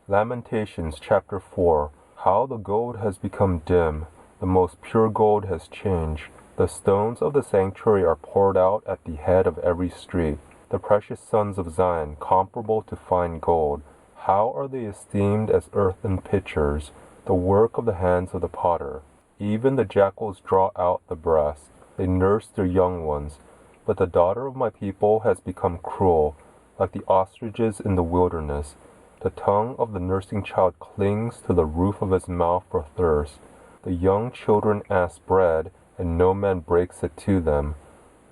Lamentations chapter 4. How the gold has become dim, the most pure gold has changed. The stones of the sanctuary are poured out at the head of every street. The precious sons of Zion, comparable to fine gold. How are they esteemed as earthen pitchers, the work of the hands of the potter. Even the jackals draw out the breast. They nurse their young ones. But the daughter of my people has become cruel, like the ostriches in the wilderness. The tongue of the nursing child clings to the roof of his mouth for thirst. The young children ask bread, and no man breaks it to them.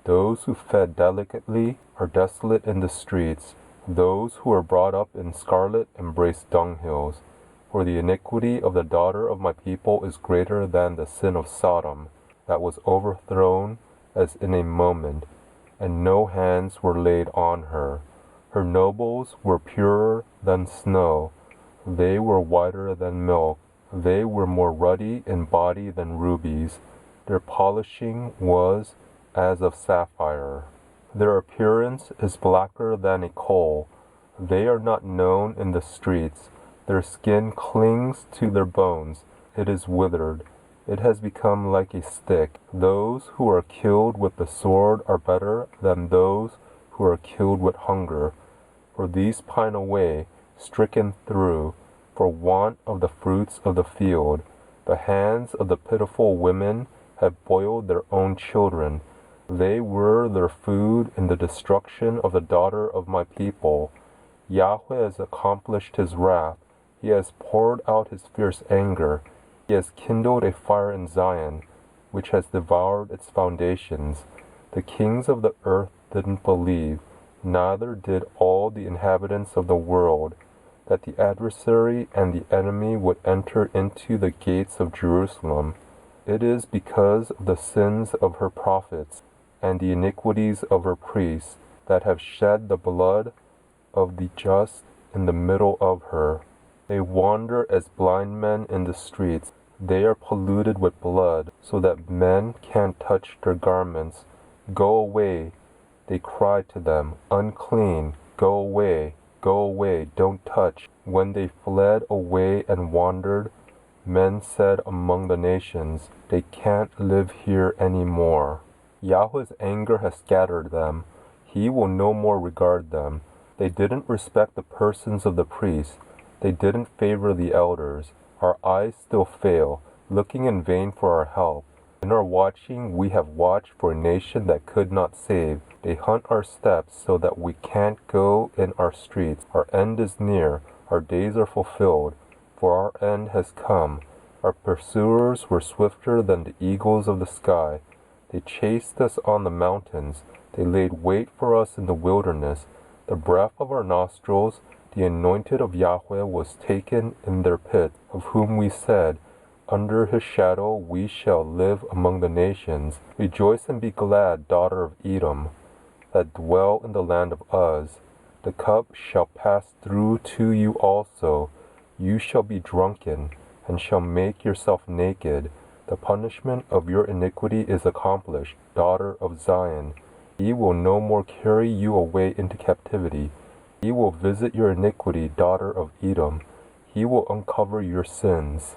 Those who fed delicately are desolate in the streets. Those who are brought up in scarlet embrace dunghills. For the iniquity of the daughter of my people is greater than the sin of Sodom, that was overthrown as in a moment, and no hands were laid on her. Her nobles were purer than snow. They were whiter than milk. They were more ruddy in body than rubies. Their polishing was as of sapphire. Their appearance is blacker than a coal. They are not known in the streets. Their skin clings to their bones. It is withered. It has become like a stick. Those who are killed with the sword are better than those who are killed with hunger. For these pine away, stricken through, for want of the fruits of the field. The hands of the pitiful women have boiled their own children. They were their food in the destruction of the daughter of my people. Yahweh has accomplished his wrath. He has poured out his fierce anger. He has kindled a fire in Zion, which has devoured its foundations. The kings of the earth didn't believe, neither did all the inhabitants of the world, that the adversary and the enemy would enter into the gates of Jerusalem. It is because of the sins of her prophets and the iniquities of her priests that have shed the blood of the just in the middle of her. They wander as blind men in the streets. They are polluted with blood, so that men can't touch their garments. Go away, they cry to them, unclean, go away, don't touch. When they fled away and wandered, men said among the nations, they can't live here any more. Yahweh's anger has scattered them. He will no more regard them. They didn't respect the persons of the priests. They didn't favor the elders. Our eyes still fail, looking in vain for our help. In our watching we have watched for a nation that could not save. They hunt our steps so that we can't go in our streets. Our end is near, our days are fulfilled, for our end has come. Our pursuers were swifter than the eagles of the sky. They chased us on the mountains. They laid wait for us in the wilderness. The breath of our nostrils, the anointed of Yahweh, was taken in their pit, of whom we said, under his shadow we shall live among the nations. Rejoice and be glad, daughter of Edom, that dwell in the land of Uz. The cup shall pass through to you also. You shall be drunken, and shall make yourself naked. The punishment of your iniquity is accomplished, daughter of Zion. He will no more carry you away into captivity. He will visit your iniquity, daughter of Edom. He will uncover your sins.